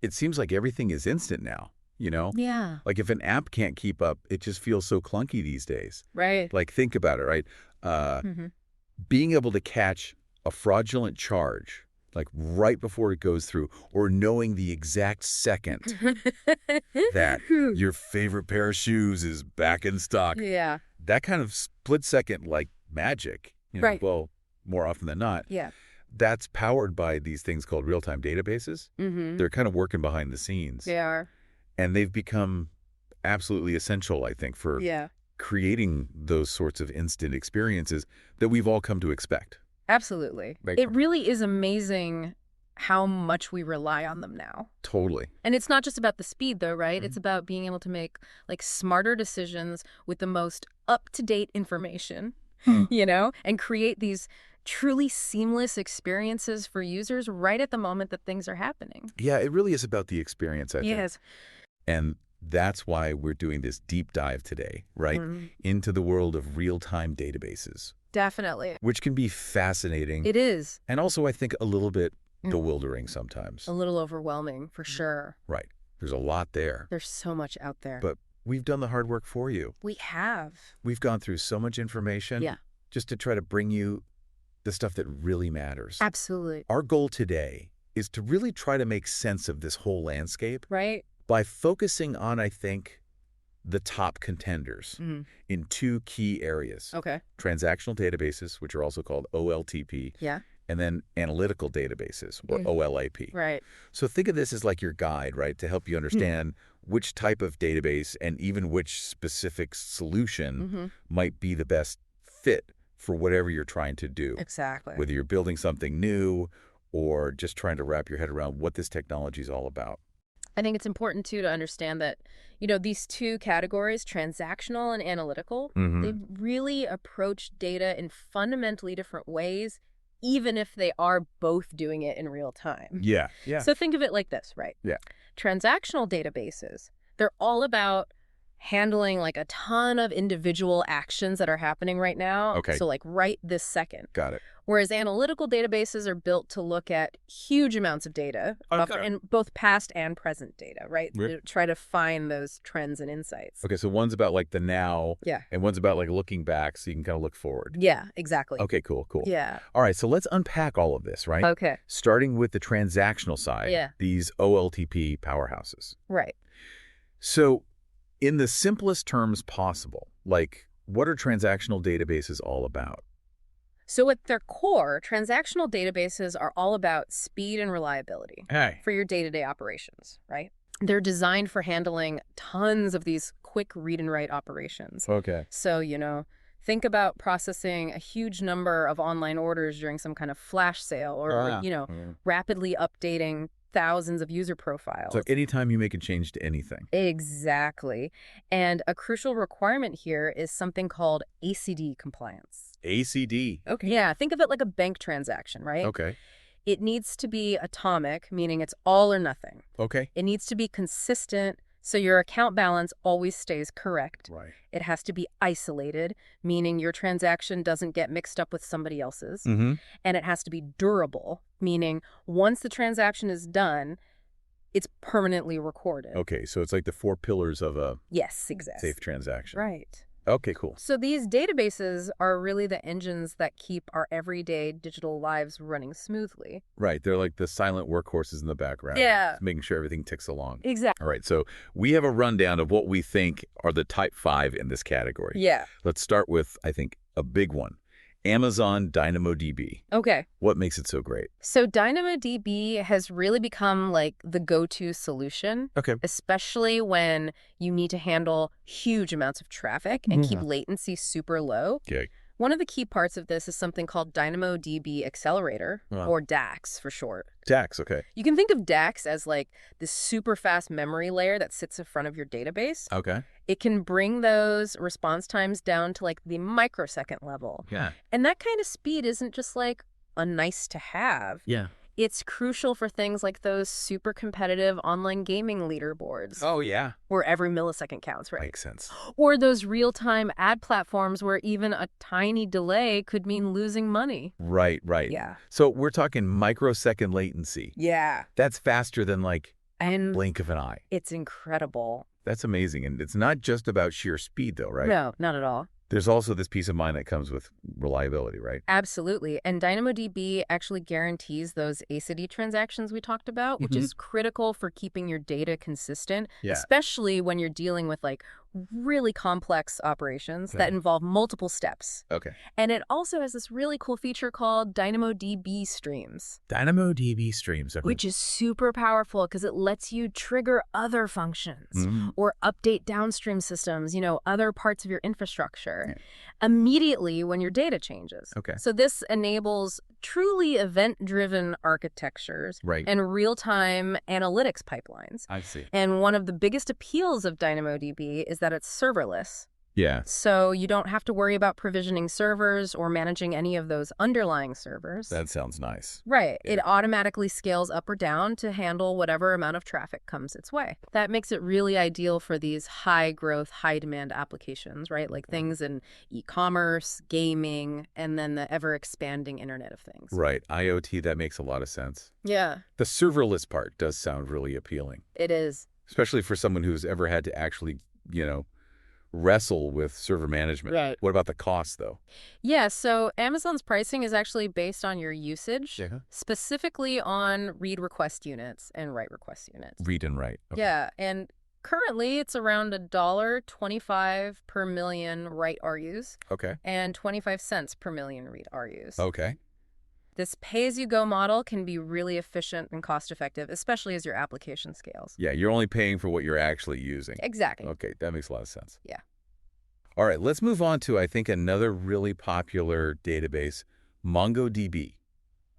it seems like everything is instant now, you know? Yeah. Like if an app can't keep up, it just feels so clunky these days. Right. Like think about it, right? Mm-hmm. Being able to catch a fraudulent charge, like right before it goes through, or knowing the exact second that your favorite pair of shoes is back in stock. Yeah. That kind of split second, like magic, Right. well, more often than not, Yeah. that's powered by these things called real-time databases. Mm-hmm. They're kind of working behind the scenes. They are. And they've become absolutely essential, I think, for Yeah. creating those sorts of instant experiences that we've all come to expect. Absolutely. Right. It really is amazing how much we rely on them now. Totally. And it's not just about the speed, though, right? It's about being able to make like smarter decisions with the most up-to-date information, and create these truly seamless experiences for users right at the moment that things are happening. Yeah, it really is about the experience, I think. Yes. And that's why we're doing this deep dive today, right? Into the world of real-time databases. Definitely. Which can be fascinating. It is. And also, I think, a little bit bewildering sometimes. A little overwhelming, for sure. Right. There's a lot there. There's so much out there. But we've done the hard work for you. We have. We've gone through so much information. Yeah. Just to try to bring you the stuff that really matters. Absolutely. Our goal today is to really try to make sense of this whole landscape. Right. By focusing on, I think, the top contenders in two key areas. Okay. Transactional databases, which are also called OLTP. Yeah. And then analytical databases, or OLAP. Right. So think of this as like your guide, right, to help you understand which type of database and even which specific solution might be the best fit for whatever you're trying to do. Exactly. Whether you're building something new or just trying to wrap your head around what this technology is all about. I think it's important, too, to understand that, these two categories, transactional and analytical, they really approach data in fundamentally different ways, even if they are both doing it in real time. Yeah, yeah. So think of it like this, right? Yeah. Transactional databases, they're all about handling like a ton of individual actions that are happening right now. Okay. So like right this second. Got it. Whereas analytical databases are built to look at huge amounts of data, and both past and present data, right? To try to find those trends and insights. Okay, so one's about like the now, and one's about like looking back so you can kind of look forward. Yeah, exactly. Okay, cool. Yeah. All right, so let's unpack all of this, right? Okay. Starting with the transactional side, these OLTP powerhouses. Right. So in the simplest terms possible, like what are transactional databases all about? So at their core, transactional databases are all about speed and reliability for your day-to-day operations, right? They're designed for handling tons of these quick read and write operations. Okay. So, think about processing a huge number of online orders during some kind of flash sale or rapidly updating thousands of user profiles. So anytime you make a change to anything. Exactly. And a crucial requirement here is something called ACD compliance. ACD. Okay. Yeah, think of it like a bank transaction, right? Okay. It needs to be atomic, meaning it's all or nothing. Okay. It needs to be consistent, so your account balance always stays correct. Right. It has to be isolated, meaning your transaction doesn't get mixed up with somebody else's. Mm-hmm. And it has to be durable, meaning once the transaction is done, it's permanently recorded. Okay, so it's like the 4 pillars of a safe transaction. Right. Okay, cool. So these databases are really the engines that keep our everyday digital lives running smoothly. Right. They're like the silent workhorses in the background. Yeah. Making sure everything ticks along. Exactly. All right. So we have a rundown of what we think are the type 5 in this category. Yeah. Let's start with, I think, a big one. Amazon DynamoDB. Okay. What makes it so great? So DynamoDB has really become like the go-to solution. Okay. Especially when you need to handle huge amounts of traffic and keep latency super low. Okay. One of the key parts of this is something called DynamoDB Accelerator, or DAX for short. DAX, okay. You can think of DAX as like this super fast memory layer that sits in front of your database. Okay. It can bring those response times down to like the microsecond level. Yeah. And that kind of speed isn't just like a nice to have. Yeah. It's crucial for things like those super competitive online gaming leaderboards. Oh, yeah. Where every millisecond counts, right? Makes sense. Or those real-time ad platforms where even a tiny delay could mean losing money. Right. Yeah. So we're talking microsecond latency. Yeah. That's faster than like And blink of an eye. it's incredible. That's amazing. And it's not just about sheer speed, though, right? No, not at all. There's also this peace of mind that comes with reliability, right? Absolutely. And DynamoDB actually guarantees those ACID transactions we talked about, which is critical for keeping your data consistent, especially when you're dealing with like really complex operations that involve multiple steps. Okay. And it also has this really cool feature called DynamoDB streams. DynamoDB streams. Okay. Which is super powerful because it lets you trigger other functions or update downstream systems, other parts of your infrastructure immediately when your data changes. Okay. So this enables truly event-driven architectures and real-time analytics pipelines. I see. And one of the biggest appeals of DynamoDB is that it's serverless. Yeah. So you don't have to worry about provisioning servers or managing any of those underlying servers. That sounds nice. Right. Yeah. It automatically scales up or down to handle whatever amount of traffic comes its way. That makes it really ideal for these high-growth, high-demand applications, right? Like things in e-commerce, gaming, and then the ever-expanding Internet of Things. Right. IoT, that makes a lot of sense. Yeah. The serverless part does sound really appealing. It is. Especially for someone who's ever had to actually, wrestle with server management. Right. What about the cost, though? Yeah, so Amazon's pricing is actually based on your usage, specifically on read request units and write request units. Read and write. Okay. Yeah, and currently it's around $1.25 per million write RUs. Okay. And 25 cents per million read RUs. Okay. This pay-as-you-go model can be really efficient and cost-effective, especially as your application scales. Yeah, you're only paying for what you're actually using. Exactly. Okay, that makes a lot of sense. Yeah. All right, let's move on to, I think, another really popular database, MongoDB.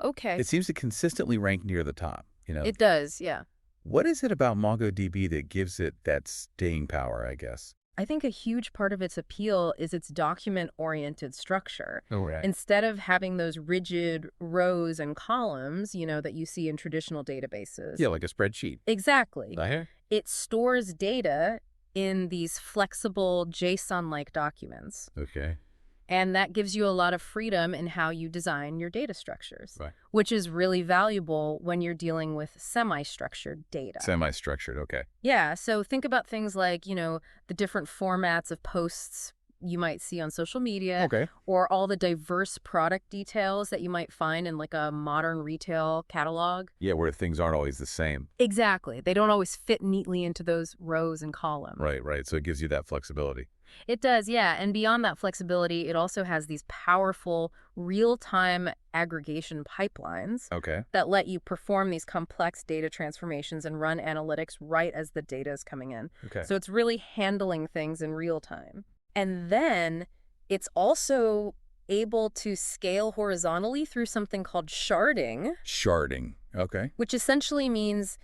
Okay. It seems to consistently rank near the top. It does, yeah. What is it about MongoDB that gives it that staying power, I guess? I think a huge part of its appeal is its document-oriented structure. Oh, right. Instead of having those rigid rows and columns, that you see in traditional databases. Yeah, like a spreadsheet. Exactly. Uh-huh. It stores data in these flexible JSON-like documents. Okay. And that gives you a lot of freedom in how you design your data structures, Right. which is really valuable when you're dealing with semi-structured data. Semi-structured, okay. Yeah, so think about things like, the different formats of posts you might see on social media, or all the diverse product details that you might find in like a modern retail catalog. Yeah, where things aren't always the same. Exactly. They don't always fit neatly into those rows and columns. Right. So it gives you that flexibility. It does, yeah. And beyond that flexibility, it also has these powerful real-time aggregation pipelines that let you perform these complex data transformations and run analytics right as the data is coming in. Okay. So it's really handling things in real time. And then it's also able to scale horizontally through something called sharding. Sharding, okay. Which essentially means,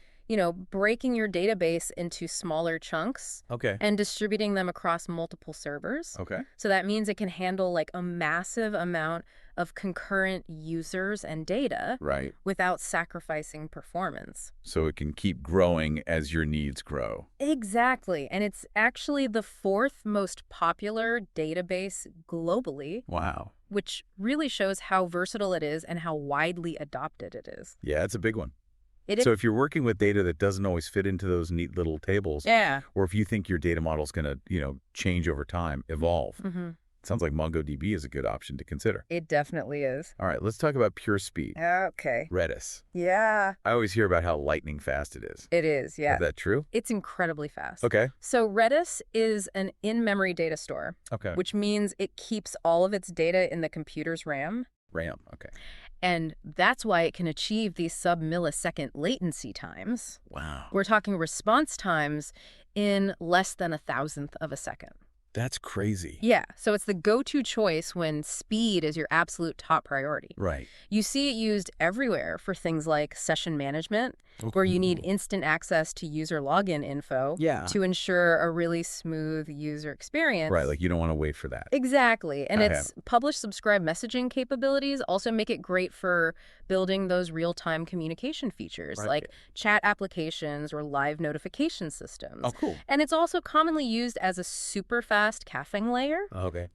breaking your database into smaller chunks and distributing them across multiple servers. Okay. So that means it can handle like a massive amount of concurrent users and data without sacrificing performance. So it can keep growing as your needs grow. Exactly. And it's actually the fourth most popular database globally. Wow. Which really shows how versatile it is and how widely adopted it is. Yeah, it's a big one. So if you're working with data that doesn't always fit into those neat little tables, or if you think your data model is going to, change over time, evolve, it sounds like MongoDB is a good option to consider. It definitely is. All right, let's talk about pure speed. Okay. Redis. Yeah. I always hear about how lightning fast it is. It is, yeah. Is that true? It's incredibly fast. Okay. So Redis is an in-memory data store, which means it keeps all of its data in the computer's RAM. RAM, okay. And that's why it can achieve these sub-millisecond latency times. Wow. We're talking response times in less than 1,000th of a second. That's crazy. Yeah, so it's the go-to choice when speed is your absolute top priority. Right. You see it used everywhere for things like session management, where you need instant access to user login info to ensure a really smooth user experience. Right, like you don't want to wait for that. Exactly. And its publish-subscribe messaging capabilities also make it great for building those real-time communication features like chat applications or live notification systems. Oh, cool. And it's also commonly used as a super fast caching layer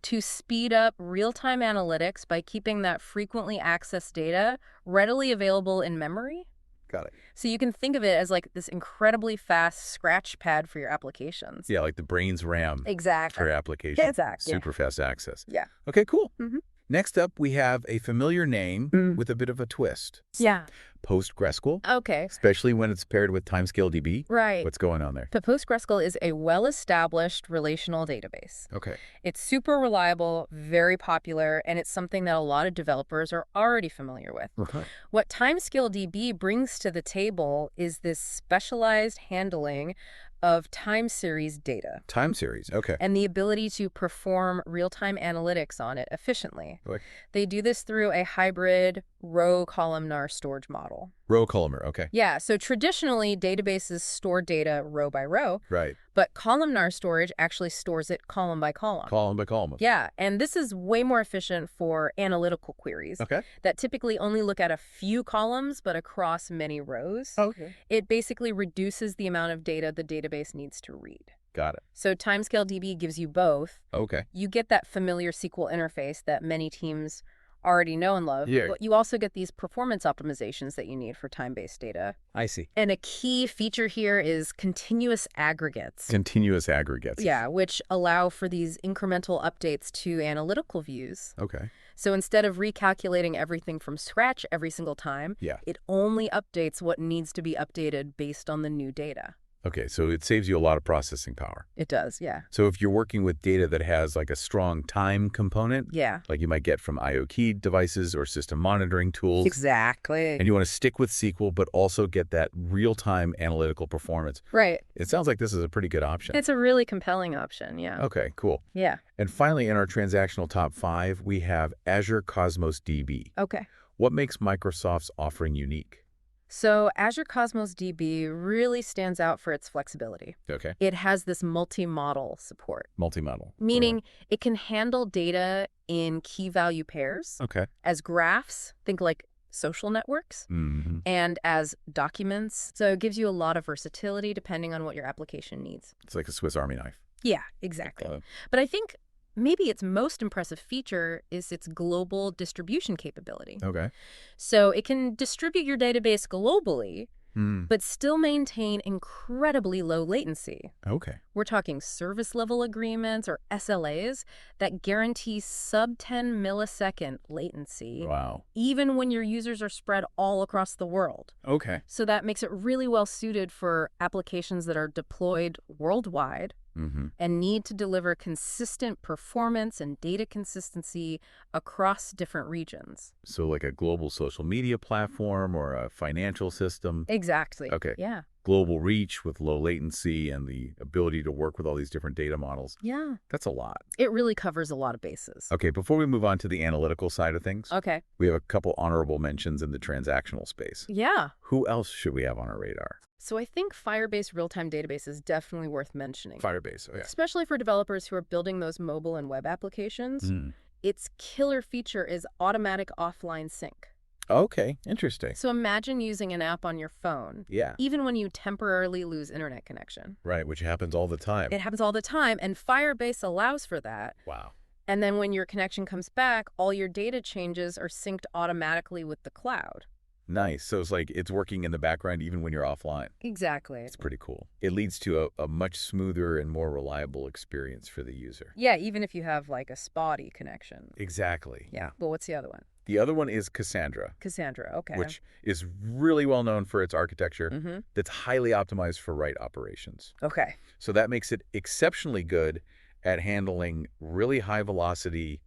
to speed up real-time analytics by keeping that frequently accessed data readily available in memory. Got it. So you can think of it as like this incredibly fast scratch pad for your applications. Yeah, like the brain's RAM Exactly. for application. Exactly. Super fast access. Yeah. Okay, cool. Mm-hmm. Next up, we have a familiar name with a bit of a twist. Yeah. PostgreSQL. Okay. Especially when it's paired with Timescale DB. Right. What's going on there? But PostgreSQL is a well-established relational database. Okay. It's super reliable, very popular, and it's something that a lot of developers are already familiar with. Okay. What Timescale DB brings to the table is this specialized handling of time series data. Time series. Okay. And the ability to perform real-time analytics on it efficiently. Okay. They do this through a hybrid row-columnar storage model. Row columnar. Okay. Yeah, so traditionally, databases store data row by row, Right. but columnar storage actually stores it column by column. Column by column. Yeah, and this is way more efficient for analytical queries Okay. that typically only look at a few columns but across many rows. Okay. It basically reduces the amount of data the database needs to read. Got it. So Timescale DB gives you both. Okay. You get that familiar SQL interface that many teams already know and love, Yeah. but you also get these performance optimizations that you need for time-based data. I see. And a key feature here is continuous aggregates. Continuous aggregates. Yeah, which allow for these incremental updates to analytical views. Okay. So instead of recalculating everything from scratch every single time, Yeah. it only updates what needs to be updated based on the new data. Okay, so it saves you a lot of processing power. It does, yeah. So if you're working with data that has like a strong time component, Yeah. like you might get from IoT devices or system monitoring tools, Exactly. and you want to stick with SQL but also get that real-time analytical performance, Right. it sounds like this is a pretty good option. It's a really compelling option, yeah. Okay, cool. Yeah. And finally, in our transactional top 5, we have Azure Cosmos DB. Okay. What makes Microsoft's offering unique? So Azure Cosmos DB really stands out for its flexibility. Okay. It has this multi-model support, Multi-model. meaning it can handle data in key value pairs Okay. as graphs, think like social networks, Mm-hmm. and as documents. So it gives you a lot of versatility depending on what your application needs. It's like a Swiss Army knife. Yeah, exactly. But I think maybe its most impressive feature is its global distribution capability. Okay. So it can distribute your database globally, Mm. but still maintain incredibly low latency. Okay. We're talking service-level agreements or SLAs that guarantee sub-10 millisecond latency, Wow. even when your users are spread all across the world. Okay. So that makes it really well suited for applications that are deployed worldwide Mm-hmm. and need to deliver consistent performance and data consistency across different regions. So like a global social media platform or a financial system. Exactly. Okay. Yeah. Global reach with low latency and the ability to work with all these different data models. Yeah. That's a lot. It really covers a lot of bases. Okay, before we move on to the analytical side of things, Okay. we have a couple honorable mentions in the transactional space. Yeah. Who else should we have on our radar? So I think Firebase real-time database is definitely worth mentioning. Firebase. Oh, yeah. Especially for developers who are building those mobile and web applications. Mm. Its killer feature is automatic offline sync. Okay, interesting. So imagine using an app on your phone, Yeah, even when you temporarily lose internet connection. right, which happens all the time. It happens all the time, and Firebase allows for that. Wow. And then when your connection comes back, all your data changes are synced automatically with the cloud. Nice. So it's like it's working in the background even when you're offline. Exactly. It's pretty cool. It leads to a much smoother and more reliable experience for the user. Yeah, even if you have like a spotty connection. Exactly. Yeah. Well, what's the other one? The other one is Cassandra, Cassandra. Okay. which is really well known for its architecture Mm-hmm. that's highly optimized for write operations. Okay. So that makes it exceptionally good at handling really high velocity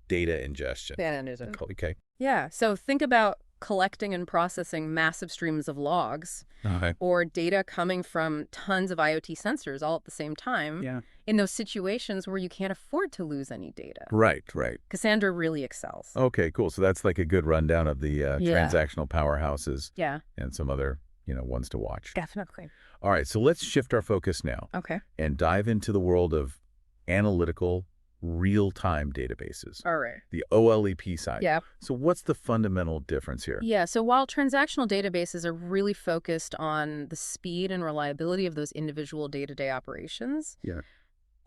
data ingestion. Okay. Yeah. So think about collecting and processing massive streams of logs Okay. or data coming from tons of IoT sensors all at the same time Yeah. in those situations where you can't afford to lose any data. Right, right. Cassandra really excels. Okay, cool. So that's like a good rundown of the transactional powerhouses Yeah, and some other, ones to watch. definitely. All right, so let's shift our focus now Okay. and dive into the world of analytical real-time databases, All right. the OLEP side. Yeah. So what's the fundamental difference here? Yeah, so while transactional databases are really focused on the speed and reliability of those individual day-to-day operations, Yeah.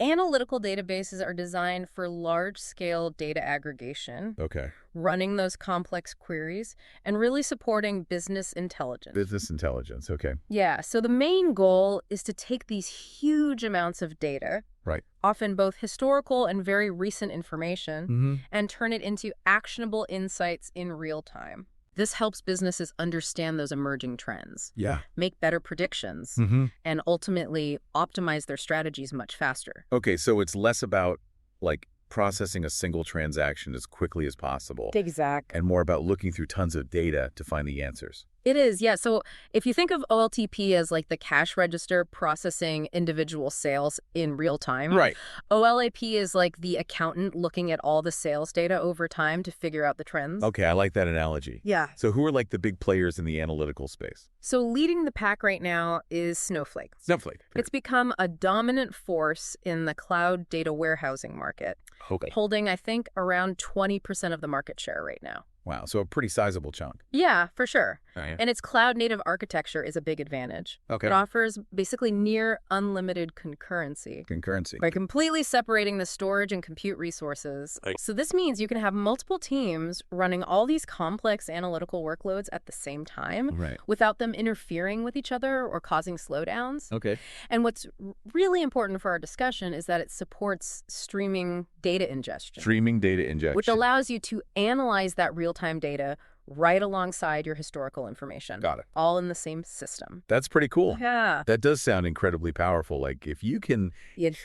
Analytical databases are designed for large-scale data aggregation, Okay. running those complex queries, and really supporting business intelligence. Business intelligence. Okay. Yeah, so the main goal is to take these huge amounts of data, Right. often both historical and very recent information, Mm-hmm. and turn it into actionable insights in real time. This helps businesses understand those emerging trends, Yeah. make better predictions, Mm-hmm. and ultimately optimize their strategies much faster. Okay, so it's less about, like, processing a single transaction as quickly as possible Exactly. and more about looking through tons of data to find the answers. It is, yeah. So if you think of OLTP as like the cash register processing individual sales in real time, Right. OLAP is like the accountant looking at all the sales data over time to figure out the trends. Okay, I like that analogy. Yeah. So who are, like, the big players in the analytical space? So leading the pack right now is Snowflake. Snowflake. It's become a dominant force in the cloud data warehousing market, Okay. holding, I think, around 20% of the market share right now. Wow, so a pretty sizable chunk. Yeah, for sure. Oh, yeah. And its cloud-native architecture is a big advantage. Okay. It offers basically near unlimited concurrency Concurrency. by completely separating the storage and compute resources. Right. So this means you can have multiple teams running all these complex analytical workloads at the same time Right. without them interfering with each other or causing slowdowns. Okay. And what's really important for our discussion is that it supports streaming data ingestion, Streaming data injection. which allows you to analyze that real-time data right alongside your historical information. Got it. All in the same system. That's pretty cool. Yeah. That does sound incredibly powerful. Like, if you can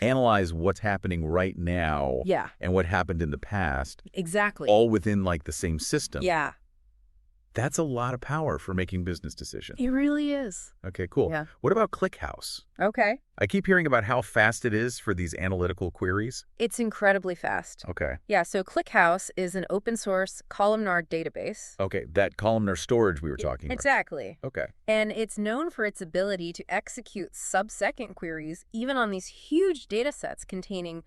analyze what's happening right now Yeah, and what happened in the past, exactly. all within, like, the same system, Yeah, that's a lot of power for making business decisions. it really is. Okay, cool. Yeah. What about ClickHouse? Okay. I keep hearing about how fast it is for these analytical queries. It's incredibly fast. Okay. Yeah, so ClickHouse is an open source columnar database. Okay, that columnar storage we were talking about. Exactly. Okay. And it's known for its ability to execute sub-second queries even on these huge data sets containing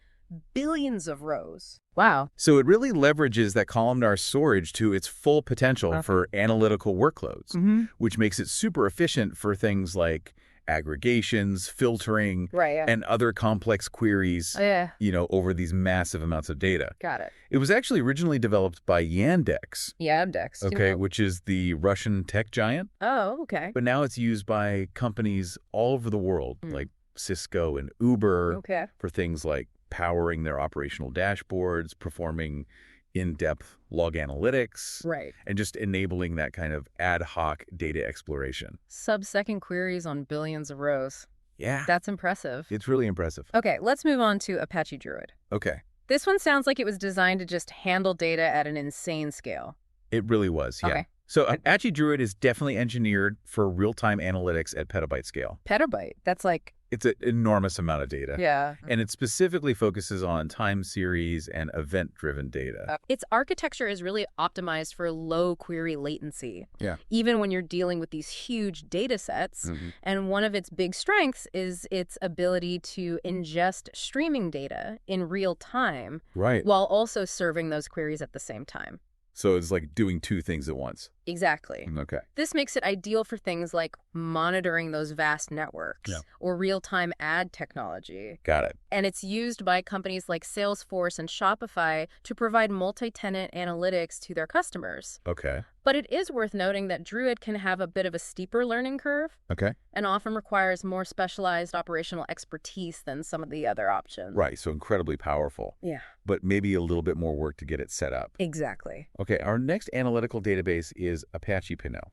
billions of rows. Wow. So it really leverages that columnar storage to its full potential for analytical workloads, which makes it super efficient for things like aggregations, filtering, Right, yeah. and other complex queries, Oh, yeah. Over these massive amounts of data. Got it. It was actually originally developed by Yandex, Yeah, Amdex. okay, which is the Russian tech giant, Oh, okay. but now it's used by companies all over the world, like Cisco and Uber, Okay. for things like powering their operational dashboards, performing in-depth log analytics, Right. and just enabling that kind of ad hoc data exploration. Sub-second queries on billions of rows. Yeah, That's impressive. it's really impressive. Okay, let's move on to Apache Druid. Okay, This one sounds like it was designed to just handle data at an insane scale. it really was, yeah. Okay. So Apache Druid is definitely engineered for real-time analytics at petabyte scale. Petabyte. That's like, It's an enormous amount of data. yeah. And it specifically focuses on time series and event-driven data. Its architecture is really optimized for low query latency. Yeah. Even when you're dealing with these huge data sets. And one of its big strengths is its ability to ingest streaming data in real time Right. while also serving those queries at the same time. So it's like doing two things at once. Exactly. Okay. This makes it ideal for things like monitoring those vast networks or real-time ad technology. Got it. And it's used by companies like Salesforce and Shopify to provide multi-tenant analytics to their customers. Okay. But it is worth noting that Druid can have a bit of a steeper learning curve Okay. and often requires more specialized operational expertise than some of the other options. Right. So incredibly powerful, Yeah, but maybe a little bit more work to get it set up. exactly. Okay. Our next analytical database is Apache Pinot.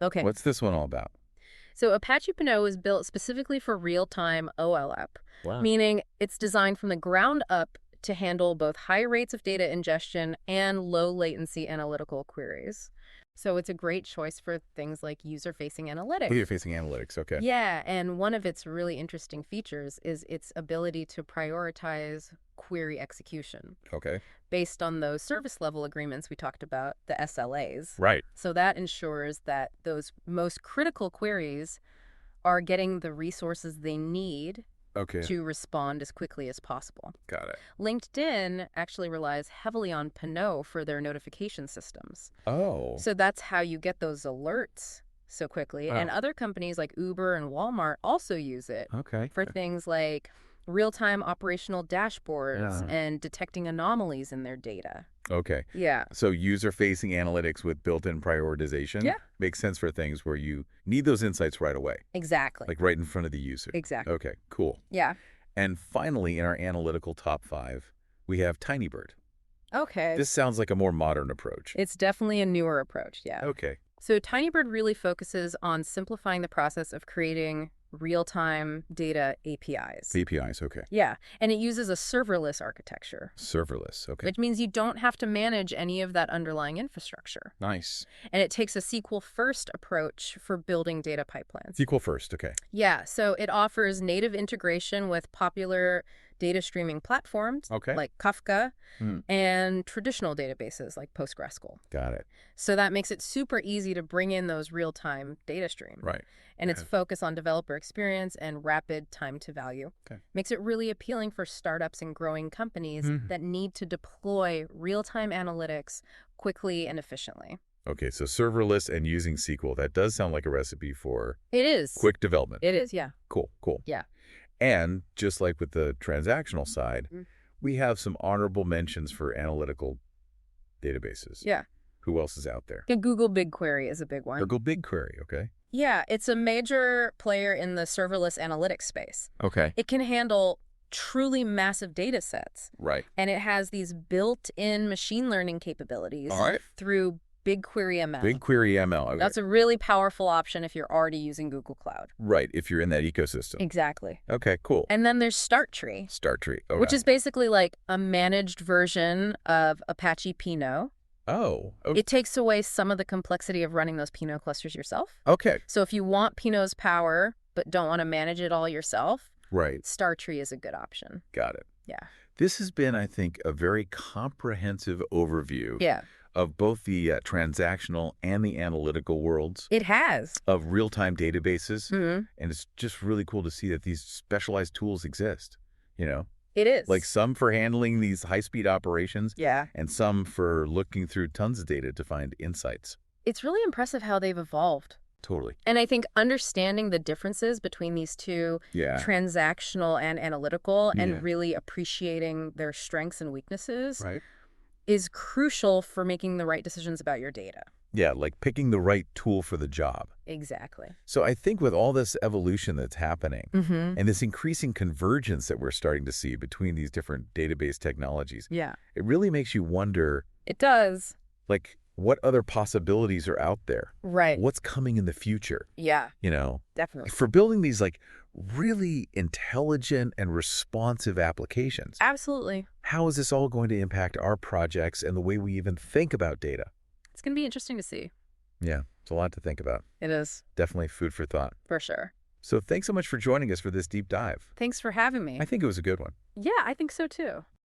Okay. What's this one all about? So Apache Pinot was built specifically for real-time OLAP, Wow. meaning it's designed from the ground up to handle both high rates of data ingestion and low latency analytical queries. So it's a great choice for things like user-facing analytics. User-facing analytics. Okay. Yeah, and one of its really interesting features is its ability to prioritize query execution Okay. based on those service level agreements we talked about, the SLAs. Right. So that ensures that those most critical queries are getting the resources they need Okay. to respond as quickly as possible. Got it. LinkedIn actually relies heavily on Pinot for their notification systems. Oh. So that's how you get those alerts so quickly. Oh. And other companies like Uber and Walmart also use it Okay. for things like real-time operational dashboards Yeah. and detecting anomalies in their data. Okay. Yeah. So user-facing analytics with built-in prioritization Yeah. makes sense for things where you need those insights right away, Exactly. like right in front of the user. Exactly. Okay, cool. Yeah. And finally, in our analytical top 5, we have Tinybird. Okay. This sounds like a more modern approach. It's definitely a newer approach, yeah. Okay. So Tinybird really focuses on simplifying the process of creating real-time data APIs. APIs, okay. Yeah, and it uses a serverless architecture, Serverless, okay. which means you don't have to manage any of that underlying infrastructure. Nice. And it takes a SQL-first approach for building data pipelines. SQL first, okay. Yeah, so it offers native integration with popular data streaming platforms like Kafka and traditional databases like PostgreSQL. Got it. So that makes it super easy to bring in those real-time data streams. Right. And its focus on developer experience and rapid time to value makes it really appealing for startups and growing companies that need to deploy real-time analytics quickly and efficiently. Okay, so serverless and using SQL, that does sound like a recipe for It is. quick development. It is, yeah. Cool, cool. Yeah. And just like with the transactional side, we have some honorable mentions for analytical databases. Yeah. Who else is out there? The Google BigQuery is a big one. Google BigQuery, okay. Yeah, it's a major player in the serverless analytics space. Okay. It can handle truly massive data sets. Right. And it has these built-in machine learning capabilities through BigQuery ML. BigQuery ML. Okay. That's a really powerful option if you're already using Google Cloud. Right, if you're in that ecosystem. Exactly. Okay, cool. And then there's StartTree. StartTree, okay. Which is basically like a managed version of Apache Pinot. Oh. Okay. It takes away some of the complexity of running those Pinot clusters yourself. Okay. So if you want Pinot's power but don't want to manage it all yourself, right. StartTree is a good option. Got it. Yeah. This has been, I think, a very comprehensive overview of both the transactional and the analytical worlds. It has. Of real-time databases. And it's just really cool to see that these specialized tools exist, you know? It is. Like some for handling these high-speed operations. Yeah. And some for looking through tons of data to find insights. It's really impressive how they've evolved. Totally. And I think understanding the differences between these two, transactional and analytical, and really appreciating their strengths and weaknesses is crucial for making the right decisions about your data. Yeah, like picking the right tool for the job. Exactly. So I think with all this evolution that's happening and this increasing convergence that we're starting to see between these different database technologies, it really makes you wonder. It does. Like, what other possibilities are out there? Right. What's coming in the future? Yeah. You know? Definitely. For building these, like, really intelligent and responsive applications. Absolutely. How is this all going to impact our projects and the way we even think about data? It's going to be interesting to see. Yeah, it's a lot to think about. It is. Definitely food for thought. For sure. So thanks so much for joining us for this deep dive. Thanks for having me. I think it was a good one. Yeah, I think so too.